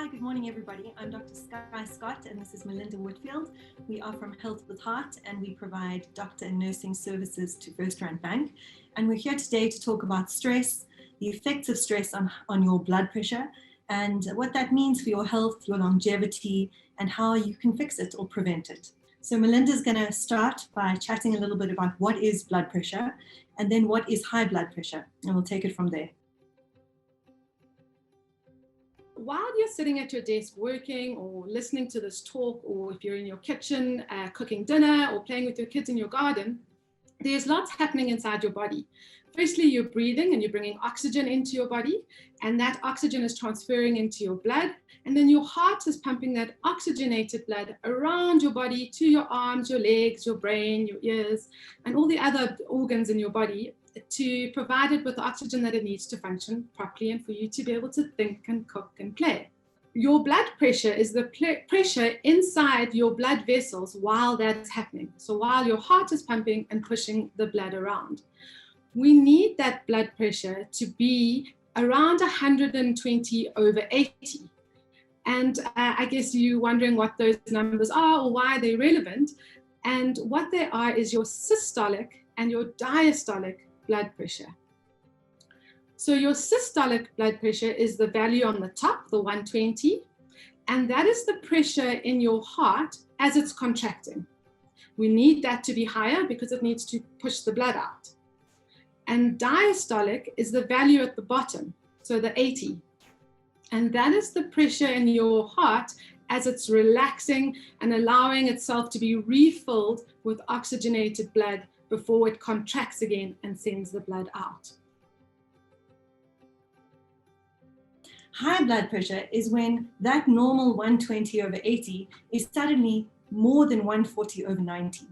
Hi, good morning, everybody. I'm Dr. Skye Scott, and this is Melinda Whitfield. We are from Health with Heart, and we provide doctor and nursing services to First Rank Bank. And we're here today to talk about stress, the effects of stress on your blood pressure, and what that means for your health, your longevity, and how you can fix it or prevent it. So Melinda's going to start by chatting a little bit about what is blood pressure, and then what is high blood pressure, and we'll take it from there. While you're sitting at your desk working or listening to this talk, or if you're in your kitchen cooking dinner or playing with your kids in your garden, there's lots happening inside your body. Firstly, you're breathing and you're bringing oxygen into your body, and that oxygen is transferring into your blood, and then your heart is pumping that oxygenated blood around your body to your arms, your legs, your brain, your ears, and all the other organs in your body, to provide it with the oxygen that it needs to function properly and for you to be able to think and cook and play. Your blood pressure is the pressure inside your blood vessels while that's happening. So while your heart is pumping and pushing the blood around. We need that blood pressure to be around 120 over 80. And I guess you're wondering what those numbers are or why they're relevant. And what they are is your systolic and your diastolic blood pressure. So your systolic blood pressure is the value on the top, the 120, and that is the pressure in your heart as it's contracting. We need that to be higher because it needs to push the blood out. And diastolic is the value at the bottom, so the 80. And that is the pressure in your heart as it's relaxing and allowing itself to be refilled with oxygenated blood before it contracts again and sends the blood out. High blood pressure is when that normal 120 over 80 is suddenly more than 140 over 90.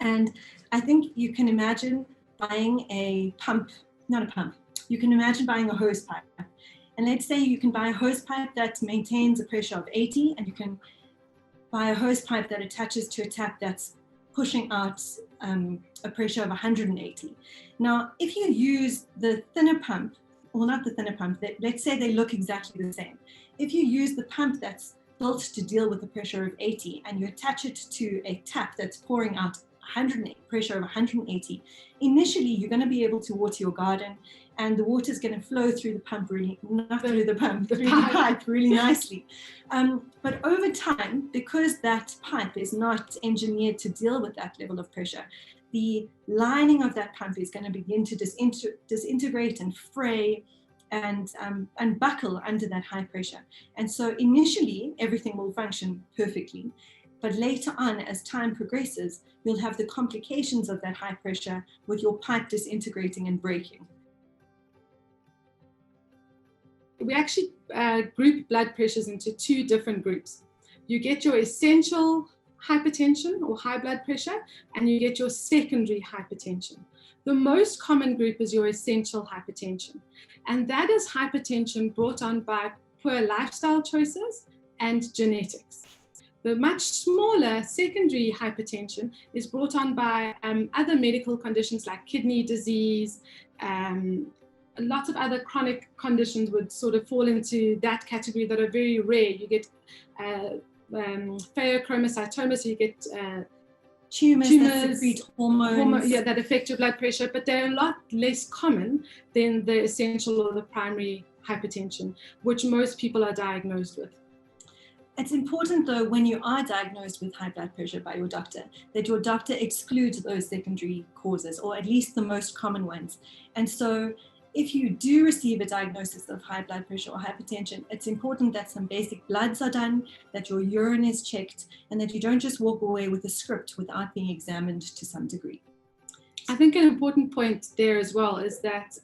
And I think you can imagine buying a pump, not a pump, you can imagine buying a hose pipe. And let's say you can buy a hose pipe that maintains a pressure of 80, and you can buy a hose pipe that attaches to a tap that's pushing out a pressure of 180. Now, if you use the thinner pump, or not the thinner pump, let's say they look exactly the same. If you use the pump that's built to deal with a pressure of 80 and you attach it to a tap that's pouring out pressure of 180, initially you're going to be able to water your garden, and the water is going to flow through the pump through the pipe really nicely. But over time, because that pipe is not engineered to deal with that level of pressure, the lining of that pump is going to begin to disintegrate and fray and buckle under that high pressure. And so initially, everything will function perfectly. But later on, as time progresses, you'll have the complications of that high pressure with your pipe disintegrating and breaking. We actually group blood pressures into two different groups. You get your essential hypertension or high blood pressure, and you get your secondary hypertension. The most common group is your essential hypertension, and that is hypertension brought on by poor lifestyle choices and genetics. The much smaller secondary hypertension is brought on by other medical conditions like kidney disease. Lots of other chronic conditions would sort of fall into that category that are very rare. You get pheochromocytoma, so you get tumors that secrete hormones that affect your blood pressure, but they're a lot less common than the essential or the primary hypertension, which most people are diagnosed with. It's important, though, when you are diagnosed with high blood pressure by your doctor, that your doctor excludes those secondary causes, or at least the most common ones. And so if you do receive a diagnosis of high blood pressure or hypertension, it's important that some basic bloods are done, that your urine is checked, and that you don't just walk away with a script without being examined to some degree. I think an important point there as well is that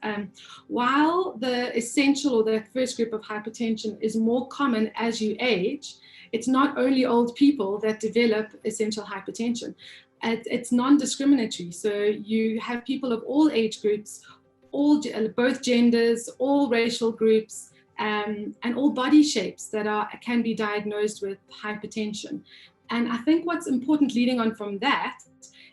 while the essential or the first group of hypertension is more common as you age, it's not only old people that develop essential hypertension. It's non-discriminatory. So you have people of all age groups, both genders, all racial groups, and all body shapes that can be diagnosed with hypertension. And I think what's important leading on from that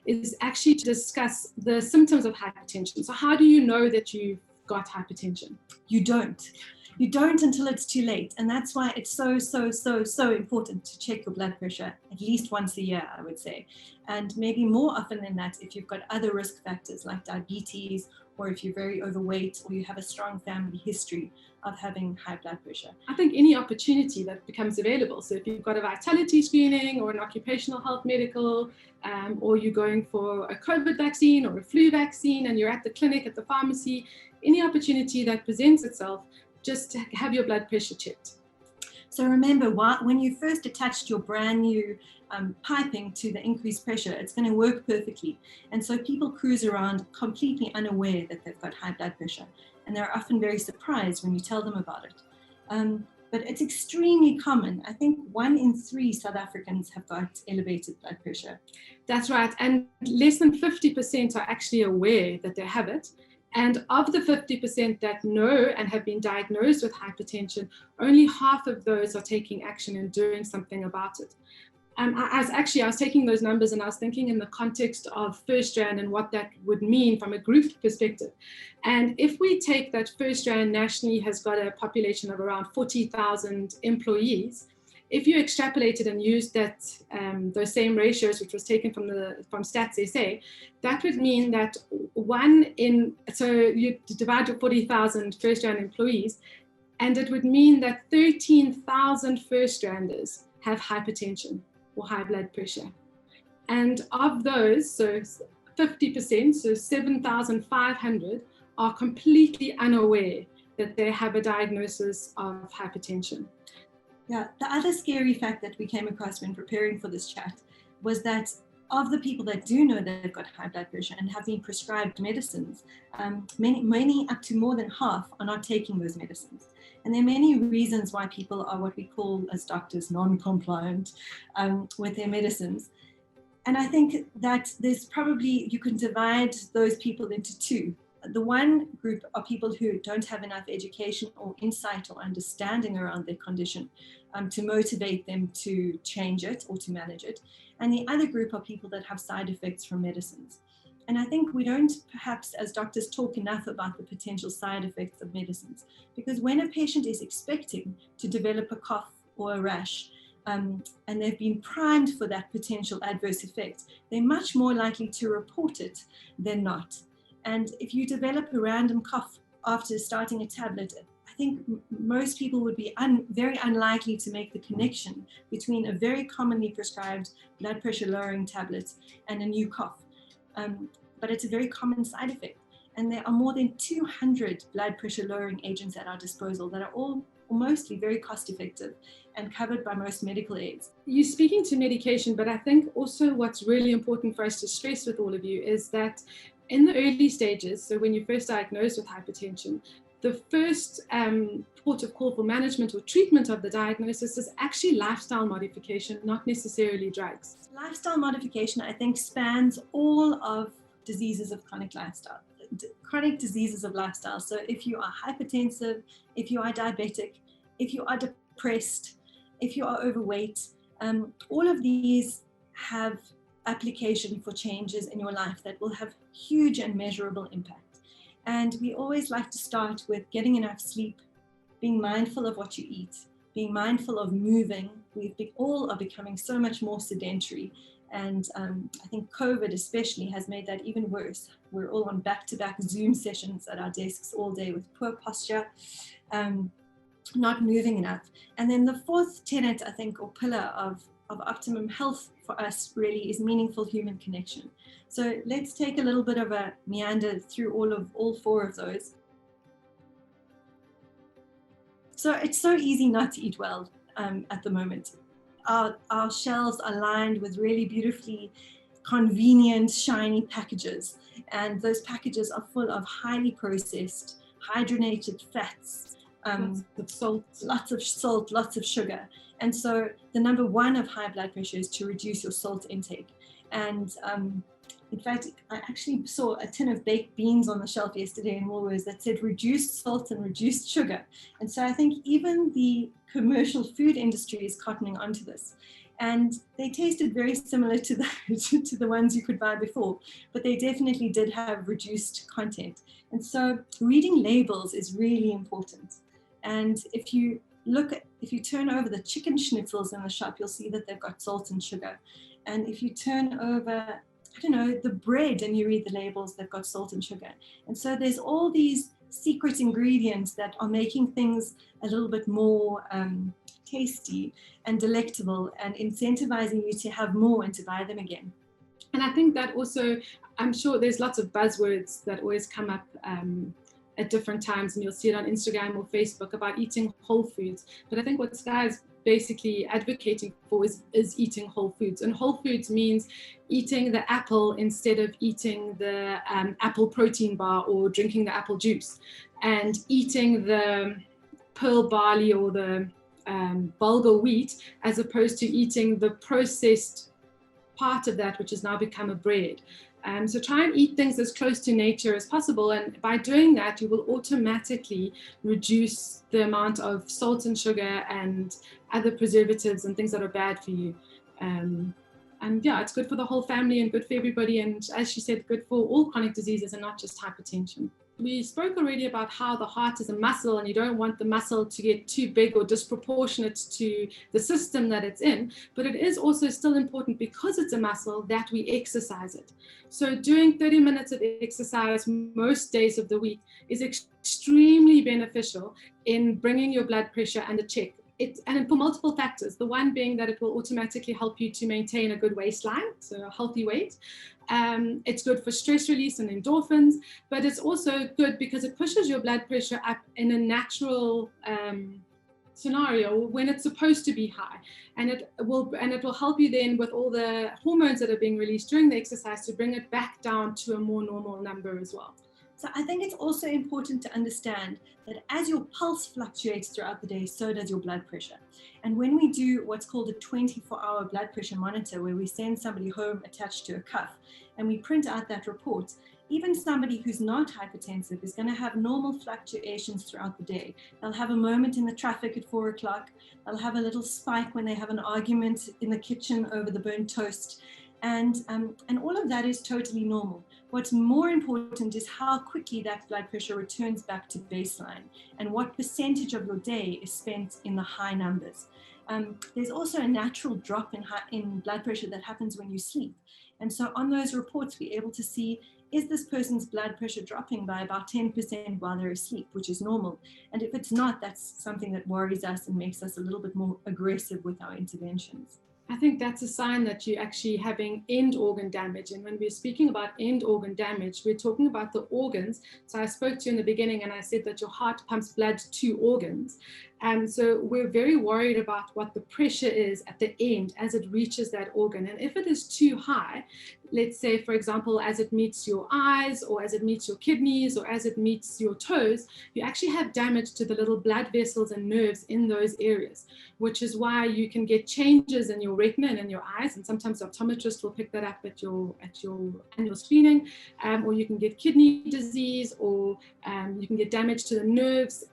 is actually to discuss the symptoms of hypertension. So how do you know that you've got hypertension? You don't. You don't until it's too late. And that's why it's so important to check your blood pressure at least once a year, I would say. And maybe more often than that if you've got other risk factors like diabetes, or if you're very overweight, or you have a strong family history of having high blood pressure. I think any opportunity that becomes available. So if you've got a vitality screening or an occupational health medical, or you're going for a COVID vaccine or a flu vaccine, and you're at the clinic, at the pharmacy, any opportunity that presents itself, just to have your blood pressure checked. So remember, when you first attached your brand new piping to the increased pressure, it's going to work perfectly. And so people cruise around completely unaware that they've got high blood pressure. And they're often very surprised when you tell them about it. But it's extremely common. I think 1 in 3 South Africans have got elevated blood pressure. That's right. And less than 50% are actually aware that they have it. And of the 50% that know and have been diagnosed with hypertension, only half of those are taking action and doing something about it. I was taking those numbers and I was thinking in the context of FirstRand and what that would mean from a group perspective. And if we take that FirstRand nationally has got a population of around 40,000 employees, if you extrapolated and used that those same ratios, which was taken from Stats SA, that would mean that so you divide your 40,000 FirstRand employees, and it would mean that 13,000 FirstRanders have hypertension or high blood pressure. And of those, so 50%, so 7,500 are completely unaware that they have a diagnosis of hypertension. Yeah, the other scary fact that we came across when preparing for this chat was that of the people that do know that they've got high blood pressure and have been prescribed medicines, many up to more than half are not taking those medicines. And there are many reasons why people are what we call as doctors non-compliant with their medicines. And I think that there's probably, you can divide those people into two. The one group are people who don't have enough education or insight or understanding around their condition to motivate them to change it or to manage it. And the other group are people that have side effects from medicines. And I think we don't perhaps as doctors talk enough about the potential side effects of medicines, because when a patient is expecting to develop a cough or a rash, and they've been primed for that potential adverse effect, they're much more likely to report it than not. And if you develop a random cough after starting a tablet, I think most people would be very unlikely to make the connection between a very commonly prescribed blood pressure lowering tablet and a new cough. But it's a very common side effect. And there are more than 200 blood pressure lowering agents at our disposal that are all or mostly very cost effective and covered by most medical aids. You're speaking to medication, but I think also what's really important for us to stress with all of you is that in the early stages, so when you're first diagnosed with hypertension, the first port of call for management or treatment of the diagnosis is actually lifestyle modification, not necessarily drugs. Lifestyle modification, I think, spans all of diseases of chronic lifestyle, chronic diseases of lifestyle. So if you are hypertensive, if you are diabetic, if you are depressed, if you are overweight, all of these have application for changes in your life that will have huge and measurable impact. And we always like to start with getting enough sleep, being mindful of what you eat, being mindful of moving. All are becoming so much more sedentary. And I think COVID especially has made that even worse. We're all on back-to-back Zoom sessions at our desks all day with poor posture, not moving enough. And then the fourth tenet, I think, or pillar of optimum health for us really is meaningful human connection. So let's take a little bit of a meander through all four of those. So it's so easy not to eat well at the moment. Our shelves are lined with really beautifully convenient, shiny packages. And those packages are full of highly processed, hydrogenated fats, lots of salt, lots of sugar. And so the number one of high blood pressure is to reduce your salt intake. And in fact, I actually saw a tin of baked beans on the shelf yesterday in Woolworths that said reduced salt and reduced sugar. And so I think even the commercial food industry is cottoning onto this. And they tasted very similar to the ones you could buy before, but they definitely did have reduced content. And so reading labels is really important. And if you turn over the chicken schnitzels in the shop, you'll see that they've got salt and sugar. And if you turn over, I don't know, the bread and you read the labels, they've got salt and sugar. And so there's all these secret ingredients that are making things a little bit more tasty and delectable and incentivizing you to have more and to buy them again. And I think that also, I'm sure there's lots of buzzwords that always come up at different times, and you'll see it on Instagram or Facebook about eating whole foods. But I think what Skye is basically advocating for is eating whole foods. And whole foods means eating the apple instead of eating the apple protein bar or drinking the apple juice, and eating the pearl barley or the bulgur wheat, as opposed to eating the processed part of that, which has now become a bread. So try and eat things as close to nature as possible, and by doing that you will automatically reduce the amount of salt and sugar and other preservatives and things that are bad for you. And yeah, it's good for the whole family and good for everybody, and as she said, good for all chronic diseases and not just hypertension. We spoke already about how the heart is a muscle and you don't want the muscle to get too big or disproportionate to the system that it's in, but it is also still important, because it's a muscle, that we exercise it. So doing 30 minutes of exercise most days of the week is extremely beneficial in bringing your blood pressure under check. And for multiple factors, the one being that it will automatically help you to maintain a good waistline, so a healthy weight. It's good for stress release and endorphins, but it's also good because it pushes your blood pressure up in a natural scenario when it's supposed to be high, and it will help you then with all the hormones that are being released during the exercise to bring it back down to a more normal number as well. So I think it's also important to understand that as your pulse fluctuates throughout the day, so does your blood pressure. And when we do what's called a 24-hour blood pressure monitor, where we send somebody home attached to a cuff and we print out that report, even somebody who's not hypertensive is going to have normal fluctuations throughout the day. They'll have a moment in the traffic at 4 o'clock. They'll have a little spike when they have an argument in the kitchen over the burnt toast. And all of that is totally normal. What's more important is how quickly that blood pressure returns back to baseline and what percentage of your day is spent in the high numbers. There's also a natural drop in blood pressure that happens when you sleep. And so on those reports, we're able to see, is this person's blood pressure dropping by about 10% while they're asleep, which is normal. And if it's not, that's something that worries us and makes us a little bit more aggressive with our interventions. I think that's a sign that you're actually having end organ damage. And when we're speaking about end organ damage, we're talking about the organs. So I spoke to you in the beginning and I said that your heart pumps blood to organs. And so we're very worried about what the pressure is at the end as it reaches that organ. And if it is too high, let's say, for example, as it meets your eyes or as it meets your kidneys or as it meets your toes, you actually have damage to the little blood vessels and nerves in those areas, which is why you can get changes in your retina and in your eyes. And sometimes the optometrist will pick that up at your annual screening, or you can get kidney disease, or you can get damage to the nerves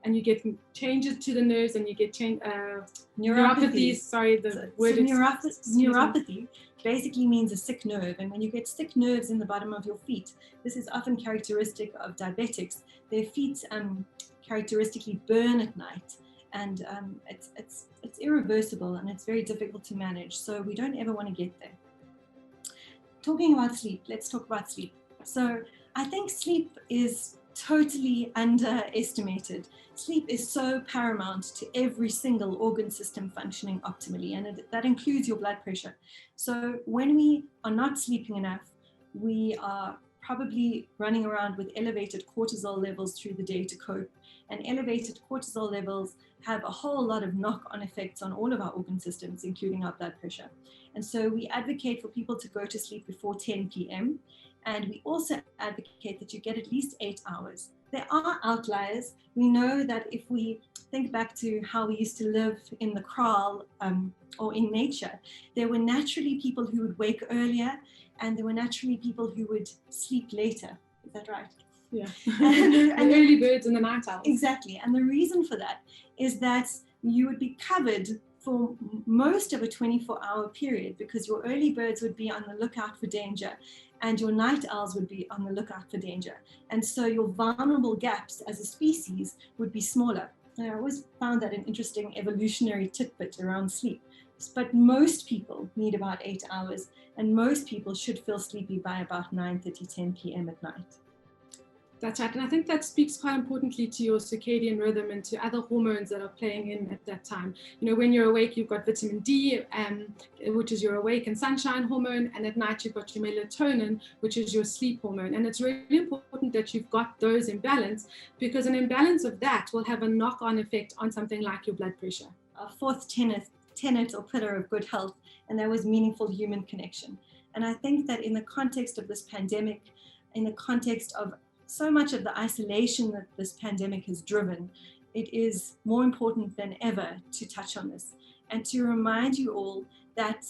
and you get changes to the nerves and you get neuropathies. Sorry, neuropathy basically means a sick nerve. And when you get sick nerves in the bottom of your feet, this is often characteristic of diabetics. Their feet characteristically burn at night. And it's irreversible and it's very difficult to manage. So we don't ever want to get there. Talking about sleep, let's talk about sleep. So I think sleep is totally underestimated. Sleep is so paramount to every single organ system functioning optimally, and that includes your blood pressure. So when we are not sleeping enough, we are probably running around with elevated cortisol levels through the day to cope. And elevated cortisol levels have a whole lot of knock-on effects on all of our organ systems, including our blood pressure. And so we advocate for people to go to sleep before 10 p.m. And we also advocate that you get at least 8 hours. There are outliers. We know that if we think back to how we used to live in the kraal or in nature, there were naturally people who would wake earlier and there were naturally people who would sleep later. Is that right? Yeah. and the early birds and the night owls. Exactly. And the reason for that is that you would be covered for most of a 24-hour period, because your early birds would be on the lookout for danger and your night owls would be on the lookout for danger. And so your vulnerable gaps as a species would be smaller. And I always found that an interesting evolutionary tidbit around sleep. But most people need about 8 hours, and most people should feel sleepy by about 9:30, 10 p.m. at night. That's right. And I think that speaks quite importantly to your circadian rhythm and to other hormones that are playing in at that time. You know, when you're awake, you've got vitamin D, which is your awake and sunshine hormone. And at night, you've got your melatonin, which is your sleep hormone. And it's really important that you've got those in balance, because an imbalance of that will have a knock-on effect on something like your blood pressure. Our fourth tenet or pillar of good health, and that was meaningful human connection. And I think that in the context of this pandemic, in the context of so much of the isolation that this pandemic has driven, it is more important than ever to touch on this and to remind you all that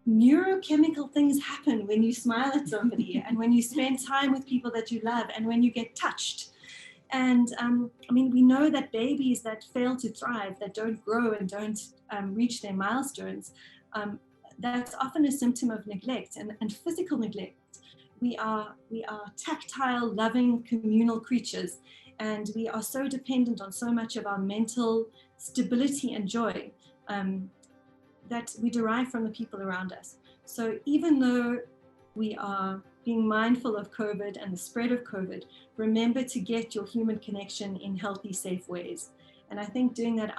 neurochemical things happen when you smile at somebody and when you spend time with people that you love and when you get touched. And I mean, we know that babies that fail to thrive, that don't grow and don't reach their milestones, that's often a symptom of neglect and physical neglect. We are tactile, loving, communal creatures, and we are so dependent on so much of our mental stability and joy that we derive from the people around us. So even though we are being mindful of COVID and the spread of COVID, remember to get your human connection in healthy, safe ways. And I think doing that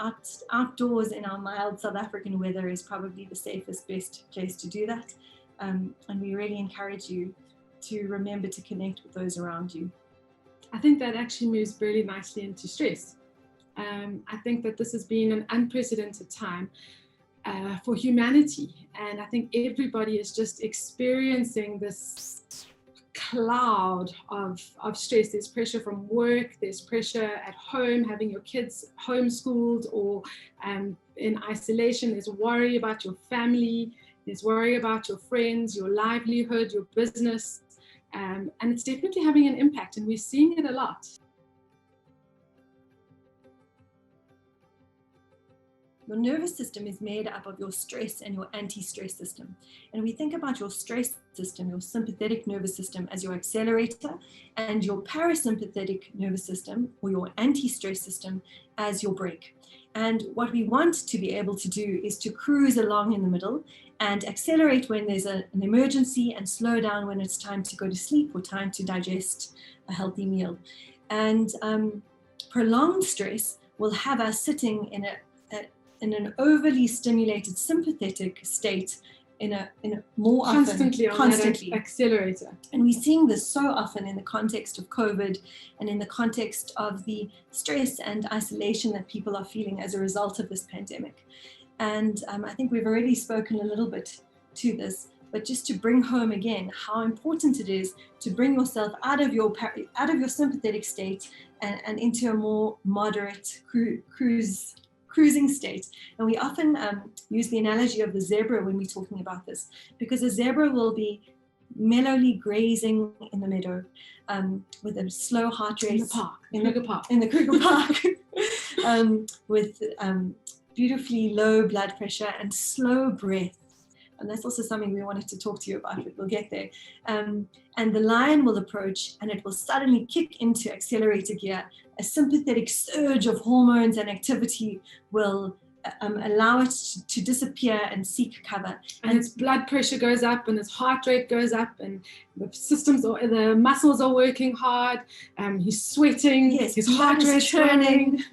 outdoors in our mild South African weather is probably the safest, best place to do that. And we really encourage you to remember to connect with those around you. I think that actually moves really nicely into stress. I think that this has been an unprecedented time for humanity. And I think everybody is just experiencing this cloud of stress. There's pressure from work, there's pressure at home, having your kids homeschooled or in isolation. There's worry about your family, there's worry about your friends, your livelihood, your business. And it's definitely having an impact, and we're seeing it a lot. Your nervous system is made up of your stress and your anti-stress system. And we think about your stress system, your sympathetic nervous system, as your accelerator, and your parasympathetic nervous system, or your anti-stress system, as your brake. And what we want to be able to do is to cruise along in the middle and accelerate when there's an emergency and slow down when it's time to go to sleep or time to digest a healthy meal. And prolonged stress will have us sitting in an overly stimulated sympathetic state in a more constantly often, constantly on that accelerator. And we're seeing this so often in the context of COVID and in the context of the stress and isolation that people are feeling as a result of this pandemic. And I think we've already spoken a little bit to this, but just to bring home again how important it is to bring yourself out of your sympathetic state and into a more moderate cruising state. And we often use the analogy of the zebra when we're talking about this, because a zebra will be mellowly grazing in the meadow with a slow heart rate. In the park, in the Kruger Park, with beautifully low blood pressure and slow breath. And that's also something we wanted to talk to you about, but we'll get there. And the lion will approach and it will suddenly kick into accelerator gear. A sympathetic surge of hormones and activity will allow it to disappear and seek cover. And its blood pressure goes up and its heart rate goes up and the muscles are working hard. He's sweating, yes, his heart rate's turning.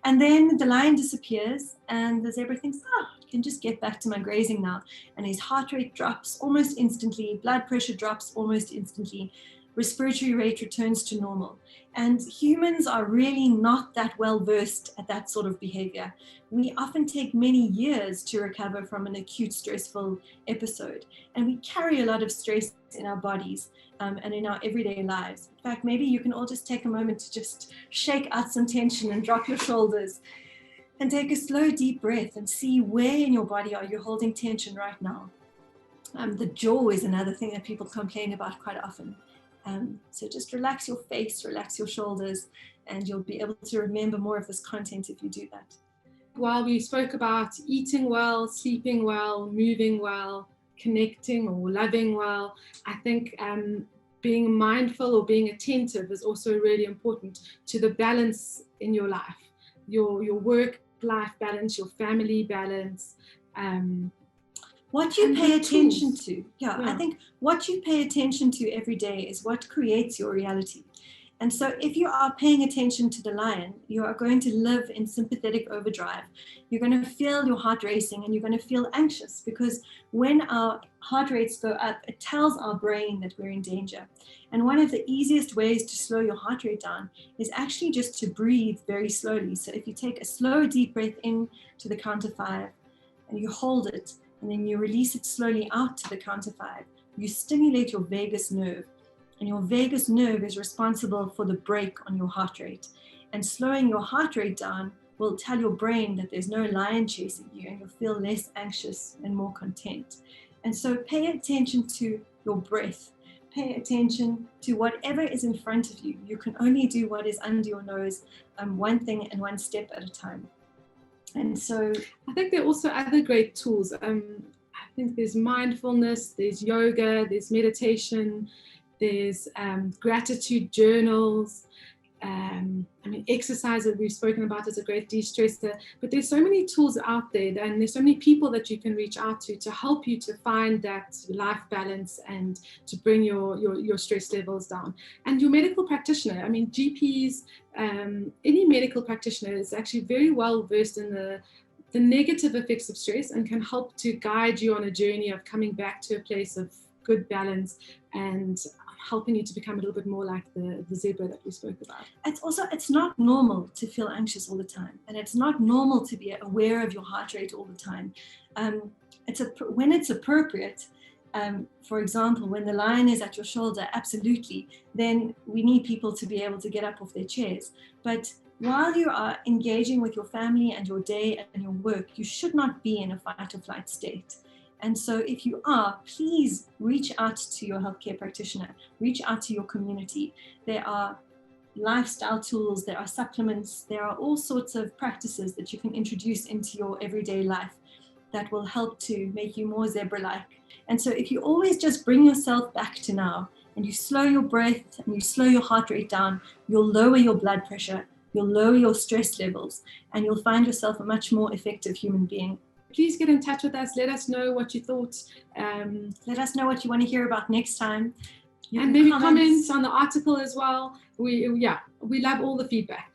And then the lion disappears and the zebra thinks, I can just get back to my grazing now. And his heart rate drops almost instantly, blood pressure drops almost instantly, respiratory rate returns to normal. And humans are really not that well versed at that sort of behavior. We often take many years to recover from an acute stressful episode. And we carry a lot of stress in our bodies and in our everyday lives. In fact, maybe you can all just take a moment to just shake out some tension and drop your shoulders and take a slow, deep breath and see where in your body are you holding tension right now. The jaw is another thing that people complain about quite often. So just relax your face, relax your shoulders, and you'll be able to remember more of this content if you do that. while we spoke about eating well, sleeping well, moving well, connecting or loving well, I think being mindful or being attentive is also really important to the balance in your life, your work-life balance, your family balance. What you pay attention to. Yeah. I think what you pay attention to every day is what creates your reality. And so if you are paying attention to the lion, you are going to live in sympathetic overdrive. You're going to feel your heart racing and you're going to feel anxious, because when our heart rates go up, it tells our brain that we're in danger. And one of the easiest ways to slow your heart rate down is actually just to breathe very slowly. So if you take a slow, deep breath in to the count of 5 and you hold it, and then you release it slowly out to the count of 5, you stimulate your vagus nerve. And your vagus nerve is responsible for the brake on your heart rate. And slowing your heart rate down will tell your brain that there's no lion chasing you, and you'll feel less anxious and more content. And so pay attention to your breath. Pay attention to whatever is in front of you. You can only do what is under your nose, one thing and one step at a time. And so I think there are also other great tools. I think there's mindfulness, there's yoga, there's meditation, there's gratitude journals. Exercise that we've spoken about is a great de-stressor, but there's so many tools out there, and there's so many people that you can reach out to help you to find that life balance and to bring your stress levels down. And your medical practitioner, GPs, any medical practitioner is actually very well versed in the negative effects of stress and can help to guide you on a journey of coming back to a place of good balance and helping you to become a little bit more like the zebra that we spoke about. It's not normal to feel anxious all the time, and it's not normal to be aware of your heart rate all the time. When it's appropriate, for example, when the lion is at your shoulder, absolutely, then we need people to be able to get up off their chairs. But while you are engaging with your family and your day and your work, you should not be in a fight or flight state. And so if you are, please reach out to your healthcare practitioner, reach out to your community. There are lifestyle tools, there are supplements, there are all sorts of practices that you can introduce into your everyday life that will help to make you more zebra-like. And so if you always just bring yourself back to now and you slow your breath and you slow your heart rate down, you'll lower your blood pressure, you'll lower your stress levels, and you'll find yourself a much more effective human being. Please get in touch with us. Let us know what you thought. Let us know what you want to hear about next time. And maybe comment on the article as well. We love all the feedback.